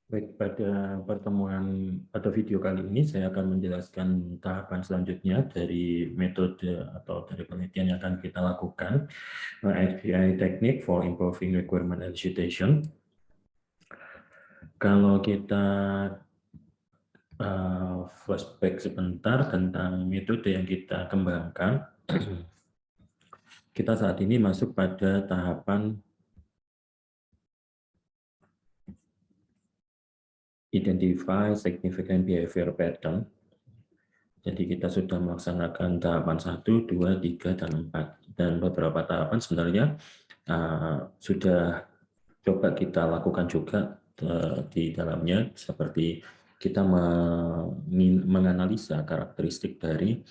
Baik, pada pertemuan atau video kali ini saya akan menjelaskan tahapan selanjutnya dari metode atau dari penelitian yang akan kita lakukan, HPI Technique for Improving Requirement Elicitation. Kalau kita flashback sebentar tentang metode yang kita kembangkan, kita saat ini masuk pada tahapan Identify Significant Behavior Pattern. Jadi kita sudah melaksanakan tahapan 1, 2, 3, dan 4. Dan beberapa tahapan sebenarnya sudah coba kita lakukan juga di dalamnya, seperti kita menganalisa karakteristik dari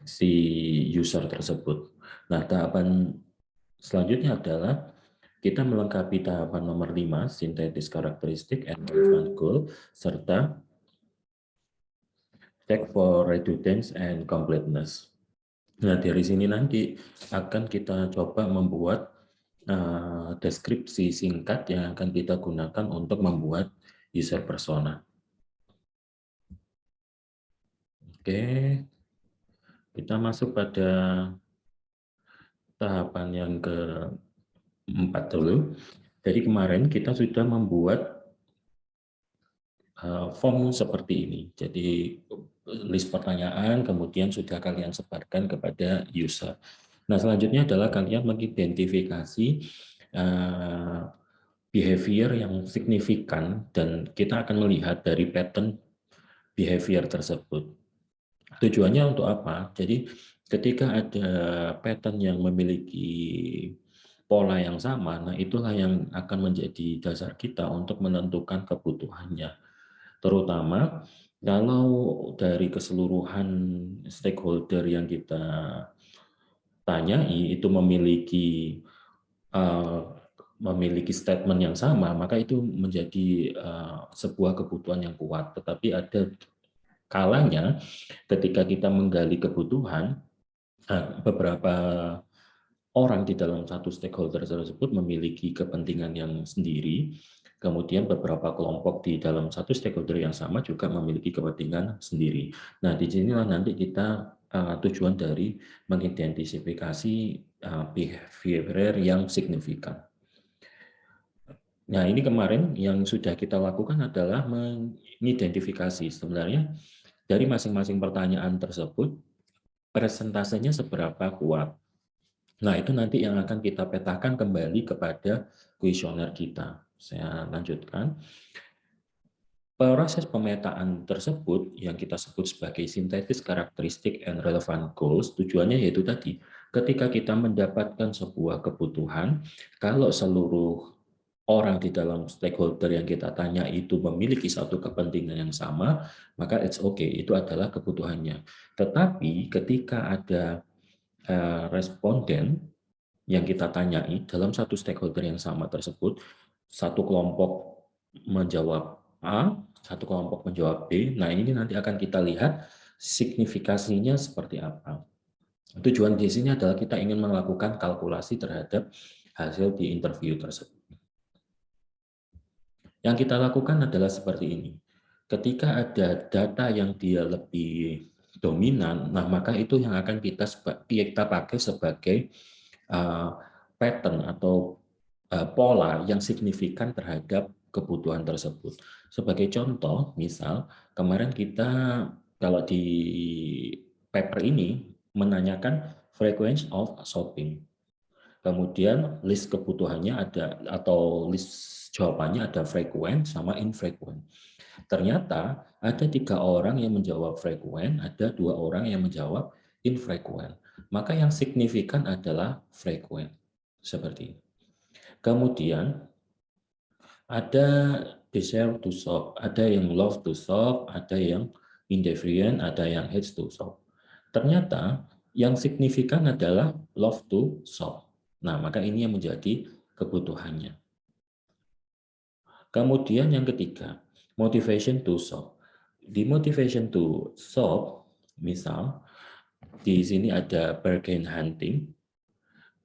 si user tersebut. Nah, tahapan selanjutnya adalah kita melengkapi tahapan nomor 5, Synthesis Characteristic and Relevant Goal, serta check for redundance and completeness. Nah, dari sini nanti akan kita coba membuat deskripsi singkat yang akan kita gunakan untuk membuat user persona. Oke, kita masuk pada tahapan yang keempat dulu. Jadi kemarin kita sudah membuat form seperti ini. Jadi list pertanyaan, kemudian sudah kalian sebarkan kepada user. Nah, selanjutnya adalah kalian mengidentifikasi behavior yang signifikan, dan kita akan melihat dari pattern behavior tersebut. Tujuannya untuk apa? Jadi ketika ada pattern yang memiliki pola yang sama, nah itulah yang akan menjadi dasar kita untuk menentukan kebutuhannya. Terutama kalau dari keseluruhan stakeholder yang kita tanyai itu memiliki statement yang sama, maka itu menjadi sebuah kebutuhan yang kuat. Tetapi ada kalanya ketika kita menggali kebutuhan, beberapa orang di dalam satu stakeholder tersebut memiliki kepentingan yang sendiri, kemudian beberapa kelompok di dalam satu stakeholder yang sama juga memiliki kepentingan sendiri. Nah, di sinilah nanti kita tujuan dari mengidentifikasi behavior yang signifikan. Nah, ini kemarin yang sudah kita lakukan adalah mengidentifikasi sebenarnya dari masing-masing pertanyaan tersebut, persentasenya seberapa kuat. Nah, itu nanti yang akan kita petakan kembali kepada kuesioner kita. Saya lanjutkan. Proses pemetaan tersebut yang kita sebut sebagai Synthesis Characteristic and Relevant Goals, tujuannya yaitu tadi, ketika kita mendapatkan sebuah kebutuhan, kalau seluruh orang di dalam stakeholder yang kita tanya itu memiliki satu kepentingan yang sama, maka it's okay, itu adalah kebutuhannya. Tetapi ketika ada responden yang kita tanyai dalam satu stakeholder yang sama tersebut, satu kelompok menjawab A, satu kelompok menjawab B. Nah, ini nanti akan kita lihat signifikasinya seperti apa. Tujuan di sini adalah kita ingin melakukan kalkulasi terhadap hasil di interview tersebut. Yang kita lakukan adalah seperti ini. Ketika ada data yang dia lebih dominan, nah maka itu yang akan kita pakai sebagai pattern atau pola yang signifikan terhadap kebutuhan tersebut. Sebagai contoh, misal kemarin kita kalau di paper ini menanyakan frequency of shopping. Kemudian list kebutuhannya ada atau list jawabannya ada frequent sama infrequent. Ternyata ada 3 orang yang menjawab frequent, ada 2 orang yang menjawab infrequent. Maka yang signifikan adalah frequent. Seperti ini. Kemudian ada desire to shop, ada yang love to shop, ada yang indifferent, ada yang hates to shop. Ternyata yang signifikan adalah love to shop. Nah, maka ini yang menjadi kebutuhannya. Kemudian yang ketiga, motivation to shop. Di motivation to shop, misal di sini ada bargain hunting,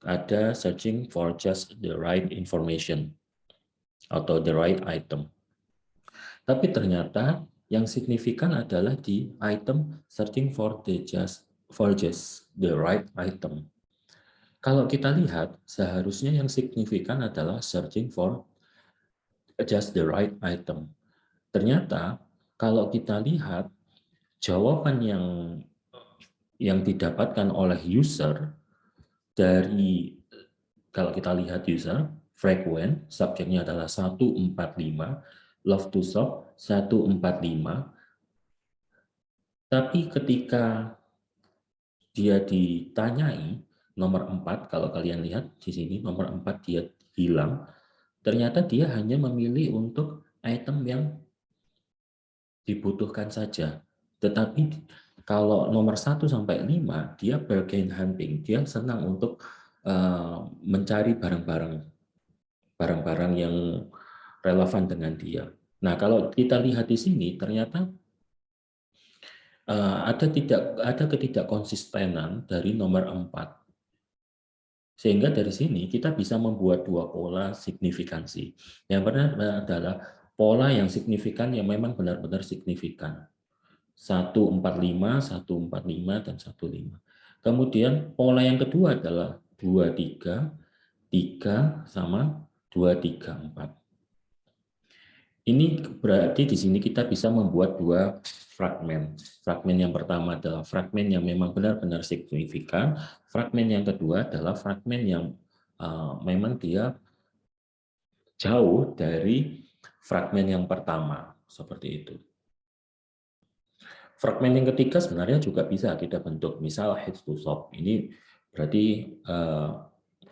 ada searching for just the right information atau the right item. Tapi ternyata yang signifikan adalah di item searching for just the right item. Kalau kita lihat, seharusnya yang signifikan adalah searching for just the right item. Ternyata kalau kita lihat jawaban yang didapatkan oleh user dari, kalau kita lihat user, frequent, subjeknya adalah 145, love to shop 145, tapi ketika dia ditanyai nomor 4, kalau kalian lihat di sini nomor 4 dia hilang, ternyata dia hanya memilih untuk item yang dibutuhkan saja. Tetapi kalau nomor 1 sampai 5 dia bargain hunting, dia senang untuk mencari barang-barang yang relevan dengan dia. Nah, kalau kita lihat di sini ternyata ada ketidakkonsistenan dari nomor 4. Sehingga dari sini kita bisa membuat dua pola signifikansi. Yang pertama adalah pola yang signifikan yang memang benar-benar signifikan. 145, 145, dan 15. Kemudian pola yang kedua adalah 23, 3 sama 234. Ini berarti di sini kita bisa membuat dua fragmen. Fragmen yang pertama adalah fragmen yang memang benar-benar signifikan. Fragmen yang kedua adalah fragmen yang memang dia jauh dari fragmen yang pertama, seperti itu. Fragmen yang ketiga sebenarnya juga bisa kita bentuk, misal head to shop. Ini berarti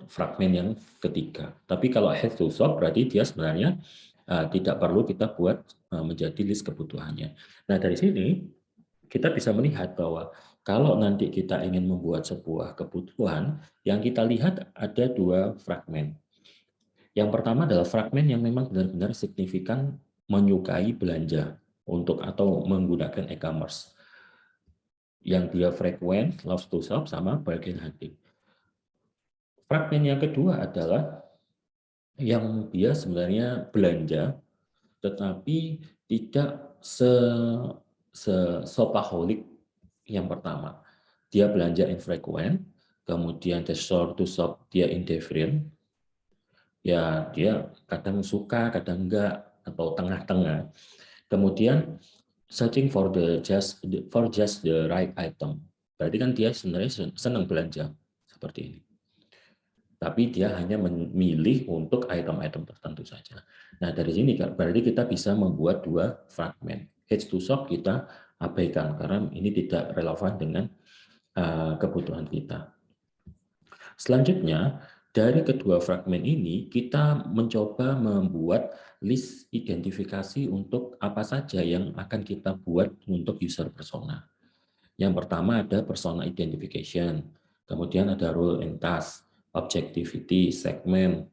fragmen yang ketiga. Tapi kalau head to shop berarti dia sebenarnya tidak perlu kita buat menjadi list kebutuhannya. Nah, dari sini kita bisa melihat bahwa kalau nanti kita ingin membuat sebuah kebutuhan, yang kita lihat ada dua fragmen. Yang pertama adalah fragmen yang memang benar-benar signifikan menyukai belanja untuk atau menggunakan e-commerce. Yang dia frequent, loves to shop, sama bargain hunting. Fragmen yang kedua adalah yang dia sebenarnya belanja, tetapi tidak shopaholic yang pertama. Dia belanja infrequent, kemudian the store to shop dia indifferent, ya dia kadang suka, kadang enggak, atau tengah-tengah. Kemudian searching for just the right item. Berarti kan dia sebenarnya senang belanja seperti ini. Tapi dia hanya memilih untuk item-item tertentu saja. Nah, dari sini berarti kita bisa membuat dua fragmen. Head to shop kita abaikan karena ini tidak relevan dengan kebutuhan kita. Selanjutnya, dari kedua fragmen ini kita mencoba membuat list identifikasi untuk apa saja yang akan kita buat untuk user persona. Yang pertama ada persona identification, kemudian ada role and task, objectivity, segment,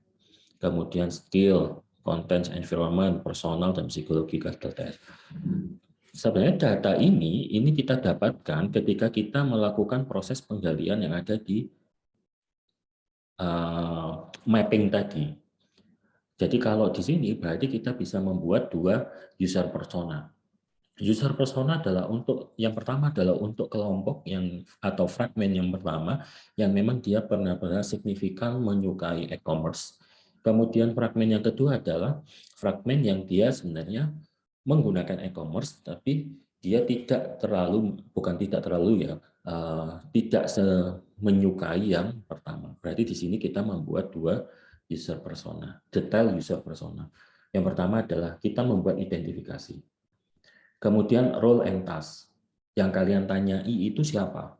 kemudian skill, content, environment, personal, dan psychological test. Sebenarnya data ini kita dapatkan ketika kita melakukan proses penggalian yang ada di mapping tadi. Jadi kalau di sini berarti kita bisa membuat dua user persona. User persona adalah untuk yang pertama adalah untuk kelompok yang atau fragmen yang pertama yang memang dia benar-benar signifikan menyukai e-commerce. Kemudian fragmen yang kedua adalah fragmen yang dia sebenarnya menggunakan e-commerce tapi dia tidak terlalu tidak menyukai yang pertama. Berarti di sini kita membuat dua user persona, detail user persona. Yang pertama adalah kita membuat identifikasi. Kemudian role and task. Yang kalian tanyai itu siapa?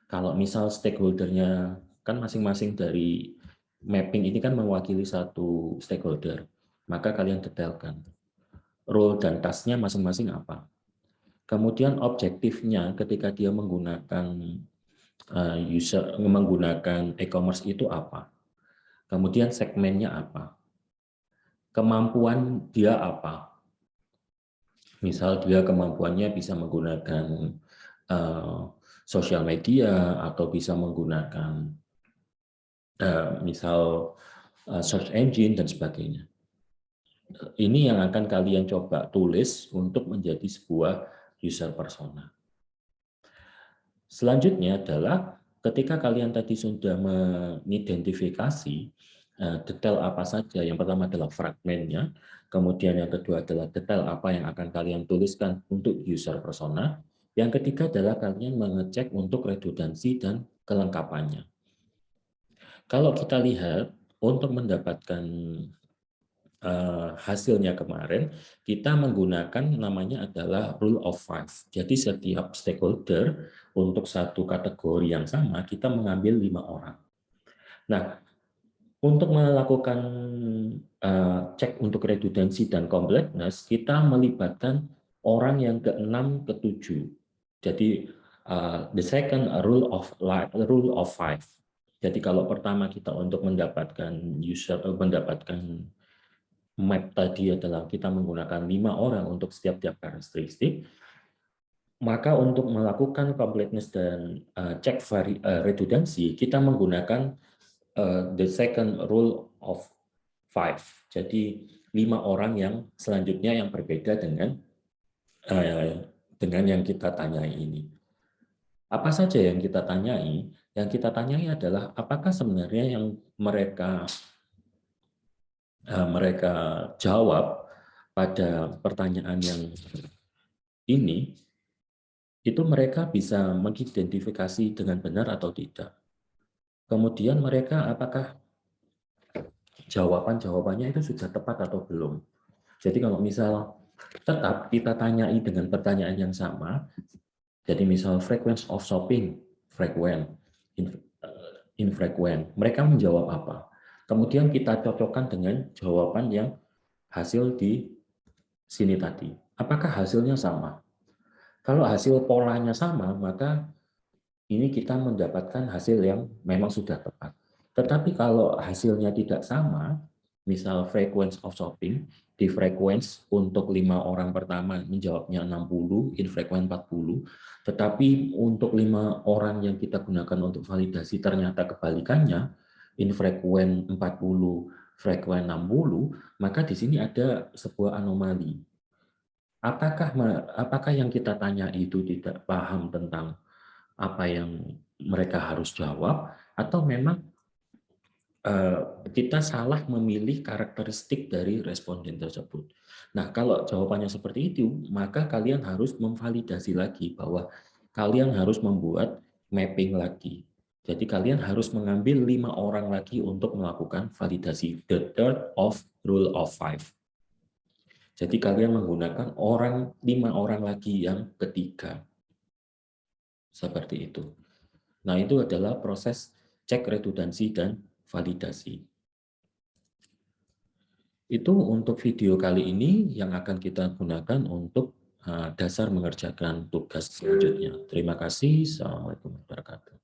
Kalau misal stakeholdernya kan masing-masing dari mapping ini kan mewakili satu stakeholder, maka kalian detailkan. Role dan task-nya masing-masing apa? Kemudian objektifnya ketika dia menggunakan menggunakan e-commerce itu apa? Kemudian segmennya apa? Kemampuan dia apa? Misal dia kemampuannya bisa menggunakan sosial media atau bisa menggunakan misal search engine dan sebagainya. Ini yang akan kalian coba tulis untuk menjadi sebuah user persona. Selanjutnya adalah ketika kalian tadi sudah mengidentifikasi detail apa saja. Yang pertama adalah fragmennya, kemudian yang kedua adalah detail apa yang akan kalian tuliskan untuk user persona. Yang ketiga adalah kalian mengecek untuk redundansi dan kelengkapannya. Kalau kita lihat untuk mendapatkan hasilnya kemarin, kita menggunakan namanya adalah rule of five. Jadi setiap stakeholder untuk satu kategori yang sama, kita mengambil 5 orang. Nah, untuk melakukan cek untuk redundansi dan completeness, kita melibatkan orang yang ke-6, ke-7. Jadi the second rule of five. Jadi kalau pertama kita untuk mendapatkan mendapatkan map tadi adalah kita menggunakan 5 orang untuk setiap karakteristik, maka untuk melakukan completeness dan cek redundansi, kita menggunakan the second rule of five. Jadi 5 orang yang selanjutnya yang berbeda dengan yang kita tanyai ini. Apa saja yang kita tanyai? Yang kita tanyai adalah apakah sebenarnya yang mereka jawab pada pertanyaan yang ini, itu mereka bisa mengidentifikasi dengan benar atau tidak. Kemudian mereka apakah jawabannya itu sudah tepat atau belum. Jadi kalau misal tetap kita tanyai dengan pertanyaan yang sama, jadi misal frequency of shopping, frequent, infrequent, mereka menjawab apa? Kemudian kita cocokkan dengan jawaban yang hasil di sini tadi. Apakah hasilnya sama? Kalau hasil polanya sama, maka ini kita mendapatkan hasil yang memang sudah tepat. Tetapi kalau hasilnya tidak sama, misal frequency of shopping, di frequency untuk 5 orang pertama menjawabnya 60, infrequent 40, tetapi untuk 5 orang yang kita gunakan untuk validasi ternyata kebalikannya, infrequent 40, frequent 60, maka di sini ada sebuah anomali. Apakah yang kita tanya itu tidak paham tentang apa yang mereka harus jawab, atau memang kita salah memilih karakteristik dari responden tersebut. Nah, kalau jawabannya seperti itu, maka kalian harus memvalidasi lagi bahwa kalian harus membuat mapping lagi. Jadi kalian harus mengambil 5 orang lagi untuk melakukan validasi, the third of rule of five. Jadi kalian menggunakan 5 orang lagi yang ketiga. Seperti itu. Nah, itu adalah proses cek redundansi dan validasi. Itu untuk video kali ini yang akan kita gunakan untuk dasar mengerjakan tugas selanjutnya. Terima kasih. Assalamualaikum warahmatullahi wabarakatuh.